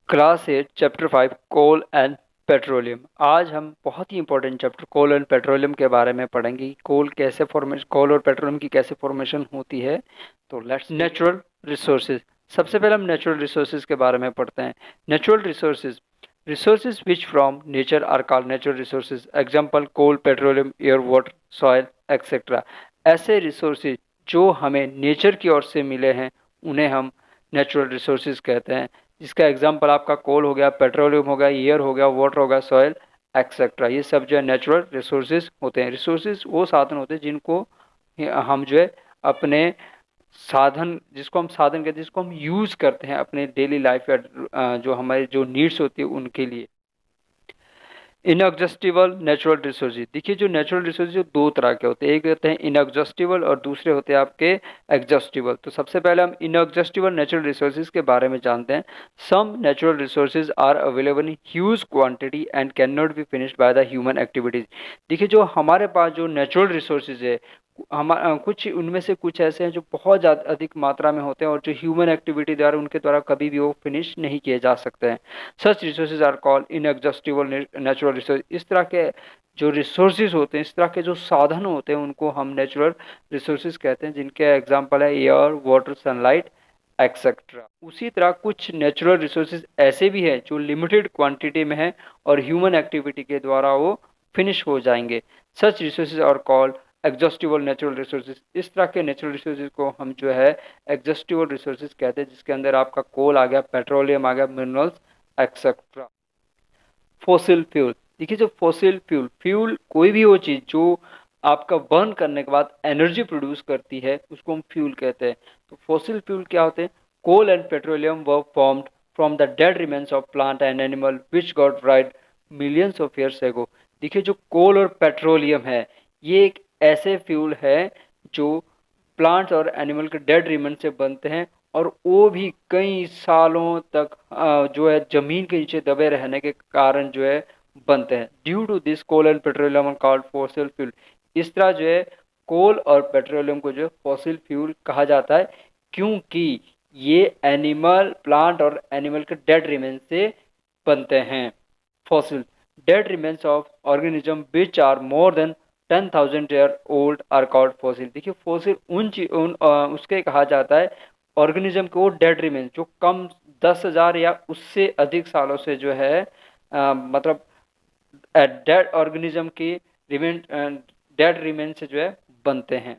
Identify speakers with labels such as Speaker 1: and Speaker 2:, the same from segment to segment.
Speaker 1: Class 8 chapter 5 coal and petroleum. आज हम बहुत ही important chapter coal and petroleum के बारे में पढ़ेंगे कि कोल और पेट्रोलियम की कैसे फॉर्मेशन होती है। तो लेट्स नेचुरल रिसोर्सेज। सबसे पहले हम नेचुरल रिसोर्सेज के बारे में पढ़ते हैं। Natural resources, resources which from nature are called natural resources. Example coal, petroleum, air, water, soil etcetera. ऐसे रिसोर्सेज जो हमें नेचर की ओर से मिले हैं उन्हें हम नेचुरल रिसोर्सेज कहते हैं। जिसका एग्जाम्पल आपका कोल हो गया, पेट्रोलियम हो गया, एयर हो गया, वाटर हो गया, सॉइल एक्सेट्रा। ये सब जो है नेचुरल रिसोर्सेज होते हैं। रिसोर्सेज वो साधन होते हैं जिनको हम जो है अपने साधन, जिसको हम साधन कहते हैं, जिसको हम यूज करते हैं अपने डेली लाइफ या जो हमारे जो नीड्स होती है उनके लिए। Inexhaustible natural resources. देखिए जो नेचुरल रिसोर्सेज जो दो तरह के होते हैं, एक होते हैं इनएग्जॉस्टिबल और दूसरे होते हैं आपके एग्जॉस्टिबल। तो सबसे पहले हम इनएग्जॉस्टिबल नेचुरल रिसोर्सेज के बारे में जानते हैं। Some natural resources are available in huge quantity and can not be finished by the human activities. देखिए जो हमारे पास जो नेचुरल रिसोर्सेज है, कुछ उनमें से कुछ ऐसे हैं जो बहुत ज़्यादा अधिक मात्रा में होते हैं और जो ह्यूमन एक्टिविटी द्वारा उनके द्वारा कभी भी वो फिनिश नहीं किए जा सकते हैं। Such resources are called inexhaustible natural resource. इस तरह के जो रिसोर्सेज होते हैं, इस तरह के जो साधन होते हैं उनको हम नेचुरल रिसोर्सेज कहते हैं, जिनके एग्जाम्पल है एयर, वाटर, सनलाइट एक्सेट्रा। उसी तरह कुछ नेचुरल रिसोर्सेज ऐसे भी हैं जो लिमिटेड क्वांटिटी में है और ह्यूमन एक्टिविटी के द्वारा वो फिनिश हो जाएंगे। Such resources are called exhaustible natural resources. इस तरह के नेचुरल रिसोर्सेज को हम जो है एग्जॉस्टिबल रिसोर्सेज कहते हैं, जिसके अंदर आपका कोल आ गया, पेट्रोलियम आ गया, मिनरल्स एक्सेट्रा। Fossil fuel. देखिए जो फॉसिल फ्यूल, फ्यूल कोई भी वो चीज़ जो आपका बर्न करने के बाद एनर्जी प्रोड्यूस करती है उसको हम फ्यूल कहते हैं। तो फॉसिल फ्यूल क्या होते हैं? Coal and petroleum were formed from the dead remains of plant and animal which got buried millions of years ago. देखिए जो कोल और पेट्रोलियम है ये एक ऐसे फ्यूल है जो प्लांट्स और एनिमल के डेड रिमेन से बनते हैं और वो भी कई सालों तक जो है जमीन के नीचे दबे रहने के कारण जो है बनते हैं। Due to this coal and petroleum are called fossil fuel. इस तरह जो है कोल और पेट्रोलियम को जो है फॉसिल फ्यूल कहा जाता है, क्योंकि ये एनिमल, प्लांट और एनिमल के डेड रिमेन से बनते हैं। Fossil, dead remains of organism which are more than 10,000 year old are called fossil. देखिए फॉसिल उसके कहा जाता है ऑर्गेनिज्म को डेड रिमेन्स जो कम 10,000 या उससे अधिक सालों से जो है मतलब डेड ऑर्गेनिज्म की रिमेन डेड रिमेन से जो है बनते हैं।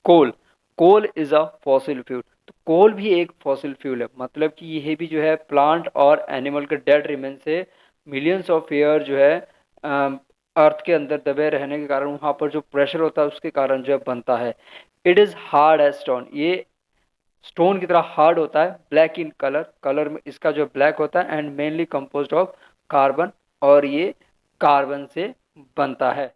Speaker 1: Coal, coal is a fossil fuel. तो कोल भी एक फॉसिल फ्यूल है, मतलब कि यह भी जो है प्लांट और एनिमल के डेड रिमेन से मिलियंस ऑफ ईयर जो है अर्थ के अंदर दबे रहने के कारण वहाँ पर जो प्रेशर होता है उसके कारण जो है बनता है। It is hard as stone. ये स्टोन की तरह हार्ड होता है, ब्लैक इन कलर, कलर में इसका जो ब्लैक होता है and mainly composed of carbon, और ये कार्बन से बनता है।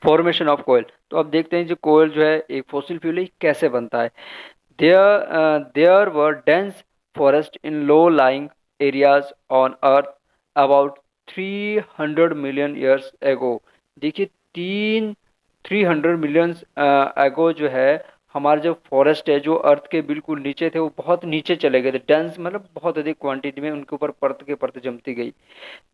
Speaker 1: Formation of coil. तो अब देखते हैं जो कोयल जो है एक फॉसिल फ्यूल है कैसे बनता है। There were dense forest in low lying areas on earth about 300 million years ago. देखिए 300 मिलियन एगो जो है हमारे जो फॉरेस्ट है जो अर्थ के बिल्कुल नीचे थे वो बहुत नीचे चले गए थे। डेंस मतलब बहुत अधिक क्वांटिटी में उनके ऊपर परत के परत जमती गई।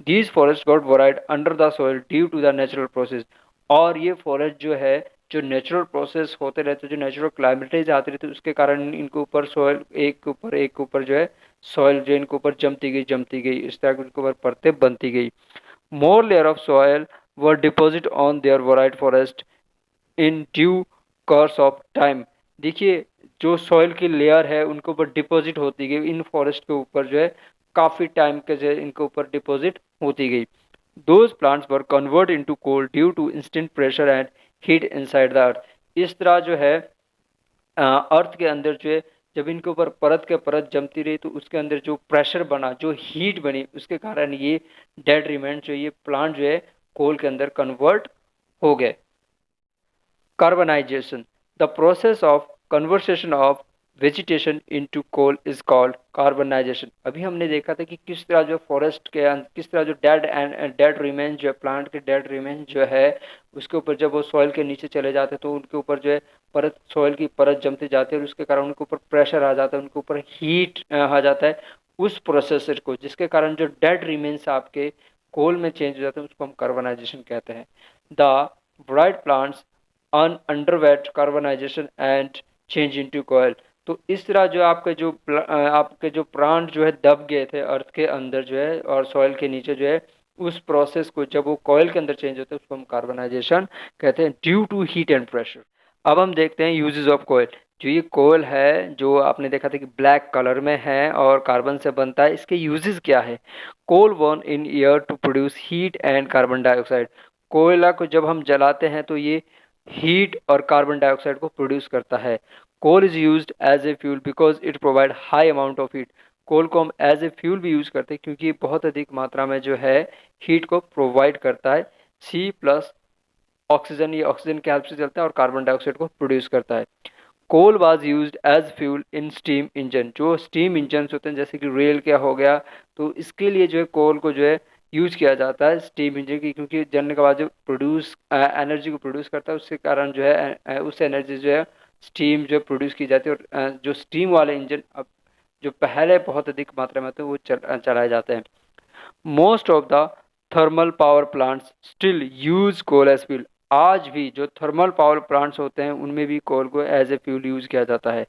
Speaker 1: These forest got buried under the soil due to the natural process. और ये फॉरेस्ट जो है जो नेचुरल प्रोसेस होते रहते, जो नेचुरल क्लाइमेटेज आते रहते, उसके कारण इनके ऊपर सॉइल एक के ऊपर जो है सॉइल जो इनके ऊपर जमती गई, इस तरह के उनके ऊपर परतें बनती गई। More layer of soil were deposit on their buried forest in due course of time. देखिए जो सॉइल की लेयर है उनके ऊपर डिपॉजिट होती गई, इन फॉरेस्ट के ऊपर जो है काफ़ी टाइम के जो इनके ऊपर डिपॉजिट होती गई। Those plants were convert into coal due to instant pressure and heat inside the earth. इस तरह जो है अर्थ के अंदर जो है जब इनके ऊपर परत के परत जमती रही तो उसके अंदर जो प्रेशर बना, जो हीट बनी, उसके कारण ये डेड रिमेंट जो ये प्लांट जो है कोल के अंदर कन्वर्ट हो गए। Carbonization, the process of conversion of vegetation into coal is called carbonisation. अभी हमने देखा था कि किस तरह जो फॉरेस्ट के किस तरह जो डेड रिमेन्स जो है, प्लांट के डेड रिमेन्स जो है उसके ऊपर जब वो सॉइल के नीचे चले जाते हैं तो उनके ऊपर जो है परत, सॉइल की परत जमती जाती है और उसके कारण उनके ऊपर प्रेशर आ जाता है, उनके ऊपर हीट आ जाता है। उस प्रोसेसर को, जिसके कारण जो डेड रिमेन्स आपके कोल में चेंज हो जाते हैं, उसको हम कार्बनाइजेशन कहते हैं। The buried plants underwent carbonisation and change into coal. तो इस तरह जो आपके जो प्लांट जो है दब गए थे अर्थ के अंदर जो है और सॉइल के नीचे जो है, उस प्रोसेस को जब वो कॉयल के अंदर चेंज होता है उसको हम कार्बनाइजेशन कहते हैं, due to heat and pressure. अब हम देखते हैं यूजेस ऑफ कोयल। जो ये कोयल है जो आपने देखा था कि ब्लैक कलर में है और कार्बन से बनता है, इसके यूजेस क्या है? Coal burn in air to produce heat and carbon dioxide. कोयला को जब हम जलाते हैं तो ये हीट और कार्बन डाइऑक्साइड को प्रोड्यूस करता है। Coal is used as a fuel because it provide high amount of heat. Coal को हम एज ए फ्यूल भी यूज करते हैं क्योंकि ये बहुत अधिक मात्रा में जो है हीट को प्रोवाइड करता है। सी प्लस ऑक्सीजन, ये ऑक्सीजन के हेल्प से चलता है और कार्बन डाइऑक्साइड को प्रोड्यूस करता है। Coal was used as fuel in steam engine. जो स्टीम इंजन होते हैं जैसे कि रेल क्या हो गया, तो इसके लिए जो है कोल को जो है यूज किया जाता है स्टीम इंजन की, क्योंकि जलने के बाद जो प्रोड्यूस एनर्जी को प्रोड्यूस करता है उसके कारण जो है उस एनर्जी जो है स्टीम जो प्रोड्यूस की जाती है। और जो स्टीम वाले इंजन अब जो पहले बहुत अधिक मात्रा में थे वो चलाए जाते हैं। Most of the thermal power plants still use coal as fuel. आज भी जो थर्मल पावर प्लांट्स होते हैं उनमें भी कोल को एज ए फ्यूल यूज किया जाता है।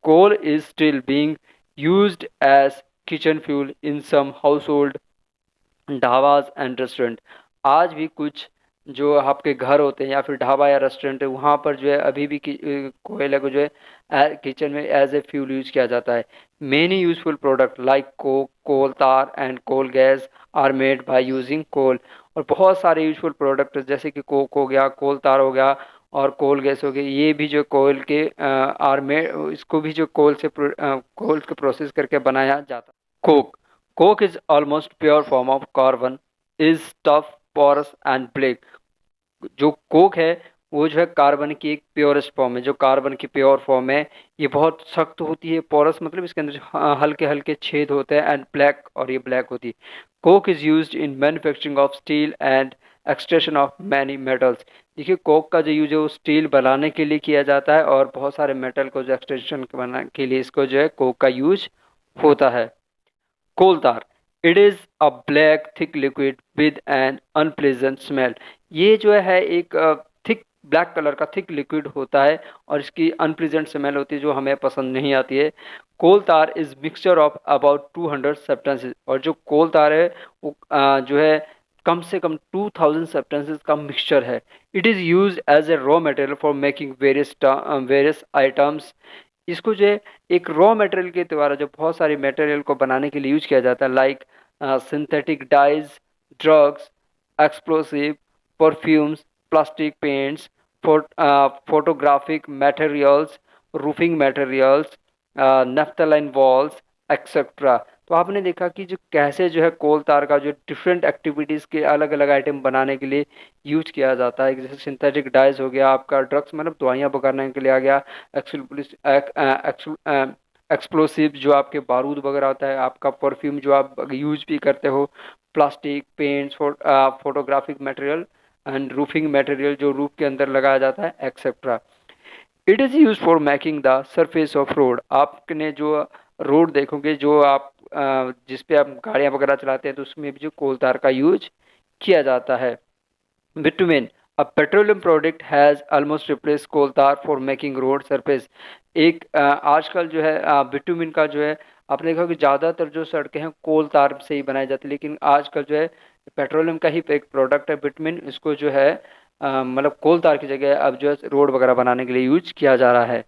Speaker 1: Coal is still being used as kitchen fuel in some household dhabas and restaurant. आज भी कुछ जो आपके घर होते हैं या फिर ढाबा या रेस्टोरेंट है वहाँ पर जो है अभी भी कोयले को जो है किचन में एज ए फ्यूल यूज किया जाता है। Many useful product like coke, coal tar and coal gas are made by using coal. और बहुत सारे यूजफुल प्रोडक्ट जैसे कि कोक हो गया, कोल तार हो गया और कोल गैस हो गई, ये भी जो कोयल के आर मेड, इसको भी जो कोल के प्रोसेस करके बनाया जाता है। Coke, coke is almost pure form of carbon, is tough, porous and black। जो कोक है वो जो है कार्बन की एक प्योरेस्ट फॉर्म है। जो कार्बन की प्योर फॉर्म है ये बहुत सख्त होती है। पोरस मतलब इसके अंदर हल्के हल्के छेद होते हैं। एंड ब्लैक, और ये ब्लैक होती है। Coke is used in manufacturing of steel and extraction of many metals. देखिए कोक का जो यूज है वो स्टील बनाने के लिए किया जाता है और बहुत सारे मेटल को जो एक्सट्रैक्शन बनाने के लिए इसको जो है कोक का यूज होता है। कोल तार, it is a black thick liquid with N unpleasant smell. ये जो है एक थिक ब्लैक कलर का थिक लिक्विड होता है और इसकी अनप्लेजेंट स्मेल होती है जो हमें पसंद नहीं आती है। कोल तार is mixture of about 200 substances. और जो कोल तार है वो जो है कम से कम 2000 सब्सटेंसेस का मिक्सचर है। It is use as a raw material for making various items. इसको जो है एक रॉ मटेरियल के द्वारा जो बहुत सारी मटेरियल को बनाने के लिए यूज किया जाता है, like synthetic dies, drugs, explosive, perfumes, plastic paints, photographic materials, roofing materials, naphthalene walls etcetera. तो आपने देखा कि जो कैसे जो है कोल तार का जो डिफरेंट एक्टिविटीज़ के अलग अलग आइटम बनाने के लिए यूज किया जाता है। जैसे सिंथेटिक डाइज हो गया आपका, ड्रग्स मतलब दवाइयाँ पकड़ने के लिए आ गया, एक्सप्लोसिव जो आपके बारूद वगैरह होता है, आपका परफ्यूम जो आप यूज भी करते हो, plastic paints, photographic material and roofing material जो रूफ के अंदर लगाया जाता है etcetera. It is use for making the surface of road. आपने जो रोड देखोगे जो आप जिस पे आप गाड़ियाँ वगैरह चलाते हैं तो उसमें भी जो कोल तार का यूज किया जाता है। Bitumen, a petroleum product has almost replace coal tar for making road surface. एक आजकल जो है बिटुमिन का जो है आपने देखा कि ज़्यादातर जो सड़कें हैं कोल तार से ही बनाई जाती है, लेकिन आजकल जो है पेट्रोलियम का ही एक प्रोडक्ट है बिटुमिन, इसको जो है मतलब कोल तार की जगह अब जो है रोड वगैरह बनाने के लिए यूज किया जा रहा है।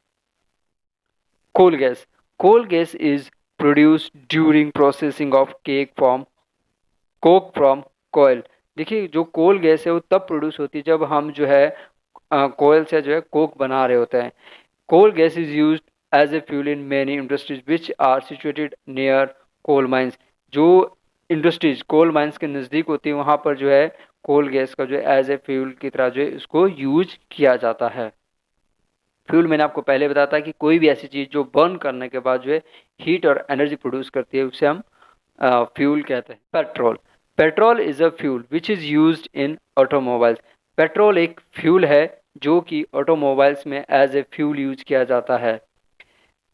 Speaker 1: Coal gas, coal gas is produced during processing of coke from coal. देखिए जो कोल गैस है वो तब प्रोड्यूस होती है जब हम जो है कोयल से जो है कोक बना रहे होते हैं। Coal gas is used as a fuel in many industries which are situated near coal mines. जो इंडस्ट्रीज कोल माइंस के नज़दीक होती है वहाँ पर जो है कोल गैस का जो है एज ए फ्यूल की तरह जो है इसको यूज किया जाता है। फ्यूल मैंने आपको पहले बताया था कि कोई भी ऐसी चीज़ जो बर्न करने के बाद जो है हीट और एनर्जी प्रोड्यूस करती है, उसे हम फ्यूल कहते हैं। Petrol, petrol is a fuel which is used in automobiles. Petrol एक फ्यूल है जो कि ऑटोमोबाइल्स में एज ए फ्यूल यूज किया जाता है।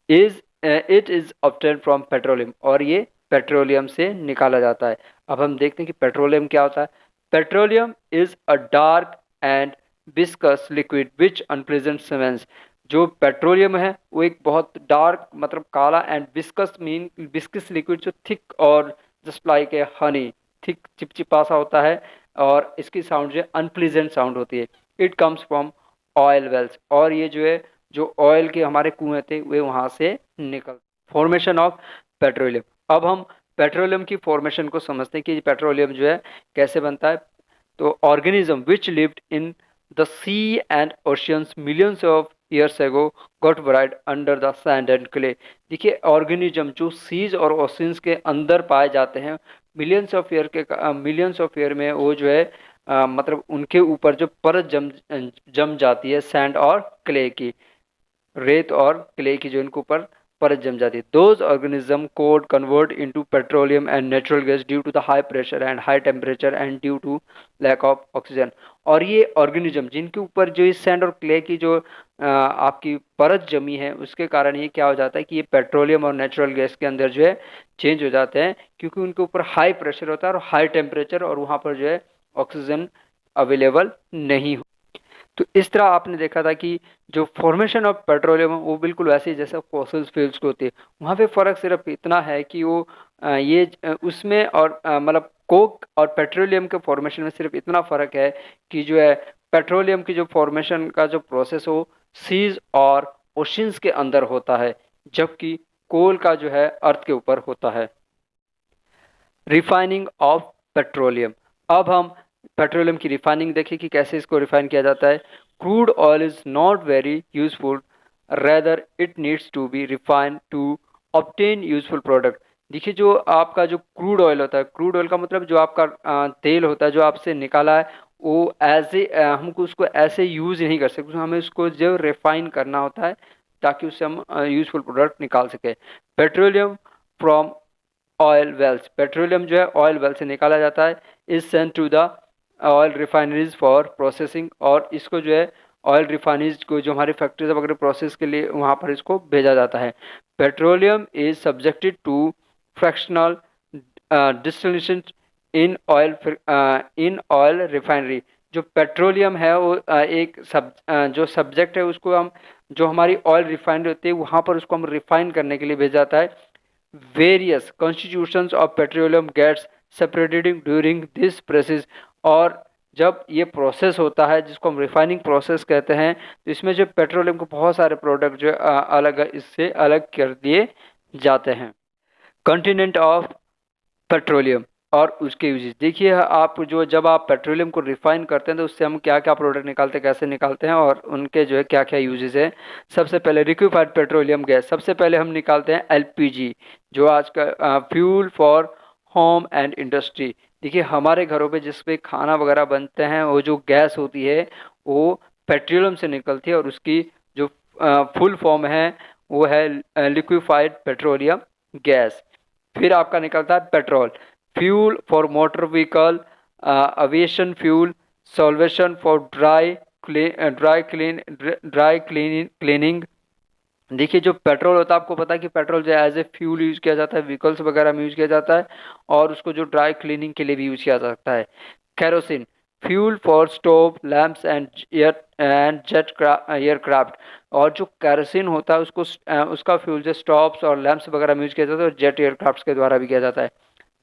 Speaker 1: Is it is obtain from petroleum, और ये पेट्रोलियम से निकाला जाता है। अब हम देखते हैं कि पेट्रोलियम क्या होता है। Petroleum is a dark and viscous liquid which unpleasant smells. जो पेट्रोलियम है वो एक बहुत डार्क मतलब काला and viscous mean viscous liquid जो थिक और just like a Honey, thick चिपचिपा सा होता है, और इसकी साउंड जो है अनप्लीजेंट साउंड होती है। It comes from oil wells, और ये जो है जो ऑयल के हमारे कुएं थे वे वहां से निकल। Formation of petroleum. अब हम पेट्रोलियम की फॉर्मेशन को समझते हैं कि पेट्रोलियम जो है कैसे बनता है। तो organism which lived in the sea and oceans millions of years ago got buried under the sand and clay. देखिए ऑर्गेनिज्म जो सीज और ओशियंस के अंदर पाए जाते हैं, मिलियंस ऑफ ईयर में वो जो है मतलब उनके ऊपर जो परत जम जम जाती है सैंड और क्ले की, रेत और क्ले की जो इनके ऊपर परत जम जाती है। Those organism got convert into petroleum and natural gas due to the high pressure and high temperature and due to lack of oxygen. और ये ऑर्गेनिज्म जिनके ऊपर जो इस सैंड और क्ले की जो आपकी परत जमी है, उसके कारण ये क्या हो जाता है कि ये पेट्रोलियम और नेचुरल गैस के अंदर जो है चेंज हो जाते हैं, क्योंकि उनके ऊपर हाई प्रेशर होता है और हाई टेम्परेचर, और वहाँ पर जो है ऑक्सीजन अवेलेबल नहीं हो। तो इस तरह आपने देखा था कि जो फॉर्मेशन ऑफ पेट्रोलियम है वो बिल्कुल वैसे ही जैसे फॉसिल फ्यूल्स को होती है। वहाँ पे फर्क सिर्फ इतना है कि वो उसमें और मतलब कोक और पेट्रोलियम के फॉर्मेशन में सिर्फ इतना फर्क है कि जो है पेट्रोलियम की जो फॉर्मेशन का जो प्रोसेस हो सीज और ओशंस के अंदर होता है, जबकि कोल का जो है अर्थ के ऊपर होता है। Refining of petroleum. अब हम पेट्रोलियम की रिफाइनिंग देखें कि कैसे इसको रिफाइन किया जाता है। Crude oil is not very useful, rather it needs to be refined to obtain useful product. देखिए जो आपका जो क्रूड ऑयल होता है, क्रूड ऑयल का मतलब जो आपका तेल होता है जो आपसे निकाला है, वो ऐसे हमको उसको ऐसे यूज नहीं कर सकते, हमें उसको जो रिफाइन करना होता है ताकि उससे हम यूजफुल प्रोडक्ट निकाल सके। Petroleum from oil wells, petroleum जो है ऑयल वेल से निकाला जाता है। Is sent to the oil refineries for processing, और इसको जो है ऑयल रिफाइनरीज को जो हमारी फैक्ट्रीज वगैरह प्रोसेस के लिए वहाँ पर इसको भेजा जाता है। Petroleum is subjected to fractional distillation in oil refinery. जो पेट्रोलियम है वो जो सब्जेक्ट है उसको हम जो हमारी ऑयल रिफाइनरी होती है वहाँ पर उसको हम रिफाइन करने के लिए भेजा जाता है। Various constitutions of petroleum gets separated during this process, और जब ये प्रोसेस होता है जिसको हम रिफाइनिंग प्रोसेस कहते हैं, तो इसमें जो पेट्रोलियम के बहुत सारे प्रोडक्ट जो अलग इससे अलग कर दिए जाते हैं। कंटिनेंट ऑफ पेट्रोलियम और उसके यूजेस देखिए। आप जो जब आप पेट्रोलियम को रिफाइन करते हैं तो उससे हम क्या क्या प्रोडक्ट निकालते हैं, कैसे निकालते हैं, और उनके जो है क्या क्या यूजेस है। सबसे पहले लिक्विफाइड पेट्रोलियम गैस, सबसे पहले हम निकालते हैं एलपीजी, जो आज का fuel for home and industry. देखिए हमारे घरों पे जिस पे खाना वगैरह बनते हैं वो जो गैस होती है वो पेट्रोलियम से निकलती है, और उसकी जो फुल फॉर्म है वो है लिक्विफाइड पेट्रोलियम गैस। फिर आपका निकलता है petrol, fuel for motor vehicle, aviation fuel, solvation for dry cleaning. देखिए जो पेट्रोल होता है आपको पता है कि पेट्रोल जो एज ए फ्यूल यूज किया जाता है, व्हीकल्स वगैरह में यूज किया जाता है, और उसको जो ड्राई क्लीनिंग के लिए भी यूज किया जा सकता है। Kerosene, fuel for stove lamps and jet aircraft. और जो कैरोसिन होता है उसको उसका फ्यूल जो स्टोव्स और लैम्प्स वगैरह में यूज किया जाता है, और जेट एयरक्राफ्ट के द्वारा भी किया जाता है।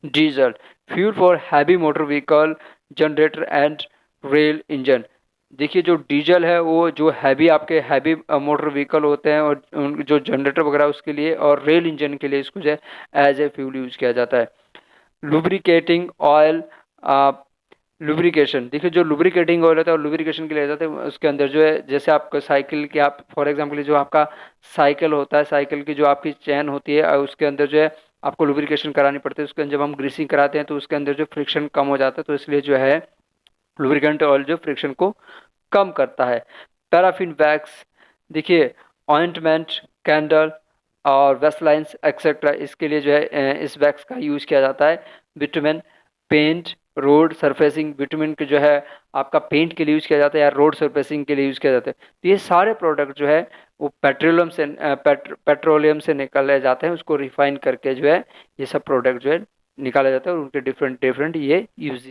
Speaker 1: Diesel, fuel for heavy motor vehicle, generator and rail engine. देखिए जो डीजल है वो जो हैवी हैवी मोटर व्हीकल होते हैं और जो जनरेटर वगैरह उसके लिए, और रेल इंजन के लिए इसको जो है एज ए फ्यूल यूज किया जाता है। लुब्रिकेटिंग ऑयल, लुब्रिकेशन, देखिए जो लुब्रिकेटिंग ऑयल होता है और लुब्रिकेशन के लिए जाते हैं उसके अंदर जो है जैसे आपका साइकिल के आप फॉर एग्जांपल जो आपका साइकिल होता है, साइकिल की जो आपकी चैन होती है उसके अंदर जो है आपको लुब्रिकेशन करानी पड़ती है। उसके अंदर जब हम ग्रीसिंग कराते हैं तो उसके अंदर जो फ्रिक्शन कम हो जाता है, तो इसलिए जो है लुब्रिकेंट ऑयल जो फ्रिक्शन को कम करता है। पैराफिन वैक्स, देखिए ऑइंटमेंट, कैंडल और वेस्लाइंस एक्सेट्रा, इसके लिए जो है इस वैक्स का यूज किया जाता है। Bitumen, paint, road surfacing, bitumen के जो है आपका पेंट के लिए यूज किया जाता है या रोड सरफेसिंग के लिए यूज किया जाता है। तो ये सारे प्रोडक्ट जो है वो पेट्रोलियम से निकाले जाते हैं, उसको रिफाइन करके जो है ये सब प्रोडक्ट जो है निकाला जाता है और उनके डिफरेंट डिफरेंट ये use.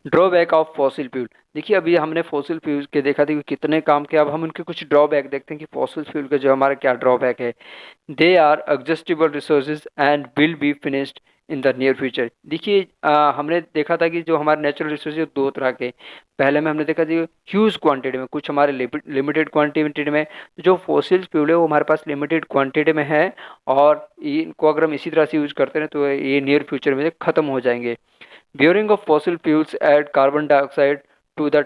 Speaker 1: Drawback of fossil fuel, देखिए अभी हमने फॉसिल फ्यूल के देखा था कि कितने काम के, अब हम उनके कुछ ड्रॉबैक देखते हैं कि फॉसिल फ्यूल के जो हमारा क्या ड्रॉबैक है। They are adjustable resources and will be finished in the near future. देखिए हमने देखा था कि जो हमारे नेचुरल रिसोर्सेज दो तरह के, पहले में हमने देखा था ह्यूज क्वांटिटी में, कुछ हमारे लिमिटेड क्वांटिटी में। तो जो फॉसिल फ्यूल है वो हमारे पास लिमिटेड क्वांटिटी में है और इनको अगर हम इसी तरह से यूज करते हैं तो ये नियर फ्यूचर में खत्म हो जाएंगे। Burning of fossil fuels add carbon dioxide to the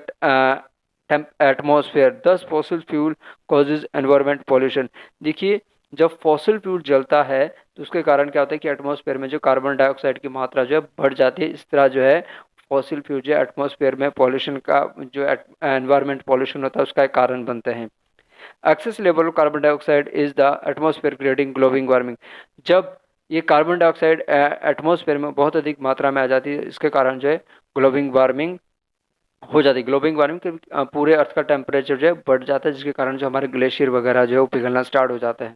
Speaker 1: atmosphere. Thus, fossil fuel causes environment pollution. देखिए जब फॉसिल फ्यूल जलता है तो उसके कारण क्या होता है कि एटमॉस्फेयर में जो कार्बन डाइऑक्साइड की मात्रा जो है बढ़ जाती है। इस तरह जो है फॉसिल फ्यूल जो है एटमॉस्फेयर में पॉल्यूशन का जो एनवायरमेंट पॉल्यूशन होता है उसका एक कारण बनते हैं। Excess level of carbon dioxide is the atmosphere creating global warming. जब ये कार्बन डाइऑक्साइड एटमॉस्फेयर में बहुत अधिक मात्रा में आ जाती है, इसके कारण जो है ग्लोबल वार्मिंग हो जाती है। ग्लोबल वार्मिंग के पूरे अर्थ का टेम्परेचर जो है बढ़ जाता है, जिसके कारण जो हमारे ग्लेशियर वगैरह जो है वो पिघलना स्टार्ट हो जाता है।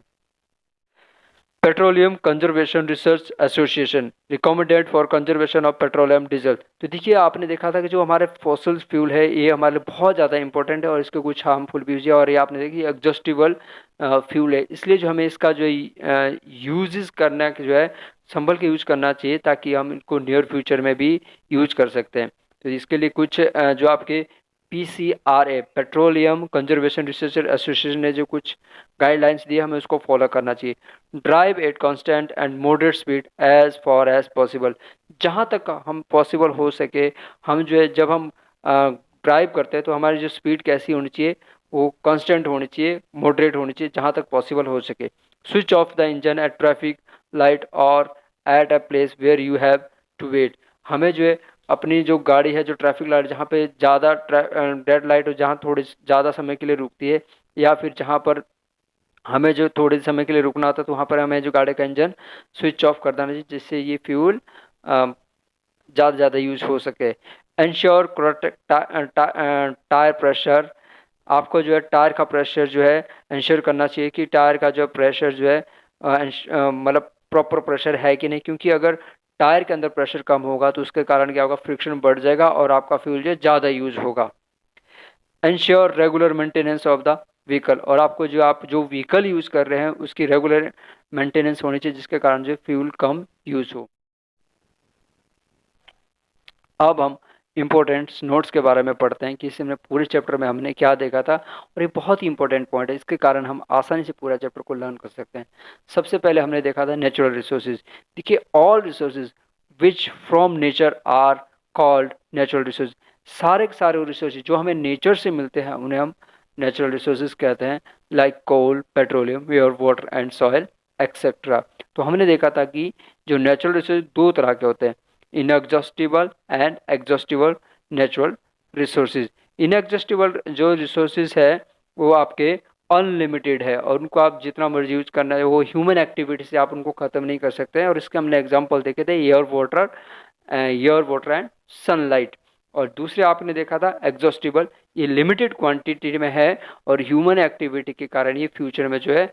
Speaker 1: Petroleum conservation research association recommended for conservation of petroleum diesel. तो देखिए आपने देखा था कि जो हमारे फॉसिल फ्यूल है ये हमारे लिए बहुत ज़्यादा इंपॉर्टेंट है और इसके कुछ हार्मफुल भी है, और ये आपने देखी एग्जॉस्टिबल फ्यूल है, इसलिए जो हमें इसका जो यूजेस करना जो है संभल के यूज करना चाहिए ताकि हम इनको नियर फ्यूचर में भी यूज कर सकते हैं। तो इसके लिए कुछ जो आपके PCRA petroleum conservation research association ने जो कुछ गाइडलाइंस दी हमें उसको फॉलो करना चाहिए। Drive at constant and moderate speed as far as possible, जहाँ तक हम पॉसिबल हो सके हम जो है जब हम ड्राइव करते हैं तो हमारी जो स्पीड कैसी होनी चाहिए, वो कांस्टेंट होनी चाहिए, मॉडरेट होनी चाहिए जहाँ तक पॉसिबल हो सके। Switch off the engine at traffic light or at a place where you have to wait. हमें जो है अपनी जो गाड़ी है, जो ट्रैफिक लाइट जहाँ पे ज़्यादा रेड लाइट हो, जहाँ थोड़ी ज़्यादा समय के लिए रुकती है, या फिर जहाँ पर हमें जो थोड़े समय के लिए रुकना होता है तो वहाँ पर हमें जो गाड़ी का इंजन स्विच ऑफ कर देना चाहिए, जिससे ये फ्यूल ज़्यादा ज़्यादा यूज हो सके। इंश्योर टायर प्रेशर, आपको जो है टायर का प्रेशर जो है इंश्योर करना चाहिए कि टायर का जो प्रेशर जो है मतलब प्रॉपर प्रेशर है कि नहीं, क्योंकि अगर टायर के अंदर प्रेशर कम होगा तो उसके कारण क्या होगा, फ्रिक्शन बढ़ जाएगा और आपका फ्यूल जो है ज़्यादा यूज होगा। Ensure regular maintenance of the vehicle, और आपको जो आप जो व्हीकल यूज कर रहे हैं उसकी रेगुलर मेंटेनेंस होनी चाहिए जिसके कारण जो फ्यूल कम यूज हो। अब हम इंपॉर्टेंट नोट्स के बारे में पढ़ते हैं कि इसमें पूरे चैप्टर में हमने क्या देखा था, और ये बहुत ही इंपॉर्टेंट पॉइंट है, इसके कारण हम आसानी से पूरा चैप्टर को लर्न कर सकते हैं। सबसे पहले हमने देखा था नेचुरल रिसोर्सेज। देखिए all resources which from nature are called natural resource. सारे के सारे रिसोर्सेज जो हमें नेचर से मिलते हैं उन्हें हम नेचुरल रिसोर्सेज कहते हैं, like coal, petroleum, air, water and soil etcetera. तो हमने देखा था कि जो नेचुरल रिसोर्स दो तरह के होते हैं, inexhaustible and exhaustible natural resources. Inexhaustible जो रिसोर्सेज है वो आपके अनलिमिटेड है और उनको आप जितना मर्जी यूज करना है, वो ह्यूमन एक्टिविटी से आप उनको ख़त्म नहीं कर सकते हैं, और इसके हमने एग्जांपल देखे थे एयर वाटर एंड सनलाइट। और दूसरे आपने देखा था एग्जॉस्टिबल, ये लिमिटेड क्वांटिटी में है और ह्यूमन एक्टिविटी के कारण ये फ्यूचर में जो है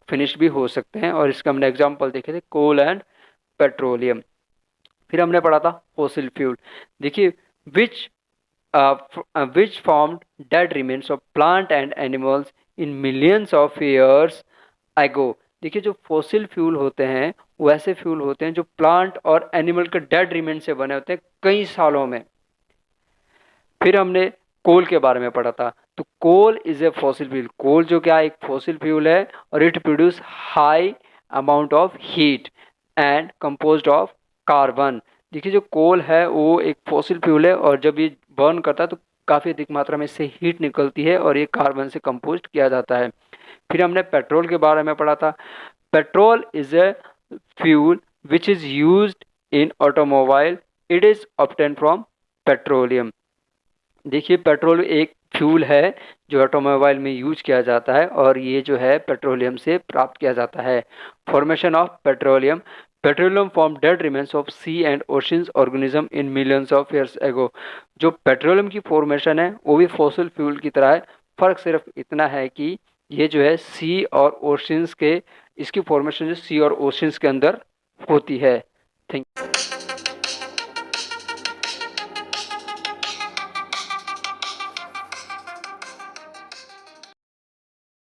Speaker 1: फिनिश भी हो सकते हैं, और इसका हमने एग्जांपल देखे थे कोल एंड पेट्रोलियम। फिर हमने पढ़ा था फॉसिल फ्यूल। देखिए which which formed dead remains of plant and animals in millions of years ago. देखिए जो फॉसिल फ्यूल होते हैं वो ऐसे फ्यूल होते हैं जो प्लांट और एनिमल के डेड रिमेन से बने होते हैं कई सालों में। फिर हमने कोल के बारे में पढ़ा था। तो coal is a fossil fuel, coal जो क्या एक फॉसिल फ्यूल है और it produce high amount of heat and composed of carbon. देखिए जो कोल है वो एक फॉसिल फ्यूल है और जब ये बर्न करता है तो काफ़ी अधिक मात्रा में इससे हीट निकलती है और ये कार्बन से कंपोज किया जाता है। फिर हमने पेट्रोल के बारे में पढ़ा था। Petrol is a fuel which is used in automobile, it is obtain from petroleum. देखिए पेट्रोल एक फ्यूल है जो ऑटोमोबाइल में यूज किया जाता है और ये जो है पेट्रोलियम से प्राप्त किया जाता है। Formation of petroleum, petroleum form dead remains of sea and oceans organism in millions of years ago. जो पेट्रोलियम की फॉर्मेशन है वो भी फॉसिल फ्यूल की तरह है, फर्क सिर्फ इतना है कि ये जो है सी और ओशंस के, इसकी फॉर्मेशन जो सी और ओशंस के अंदर होती है। थैंक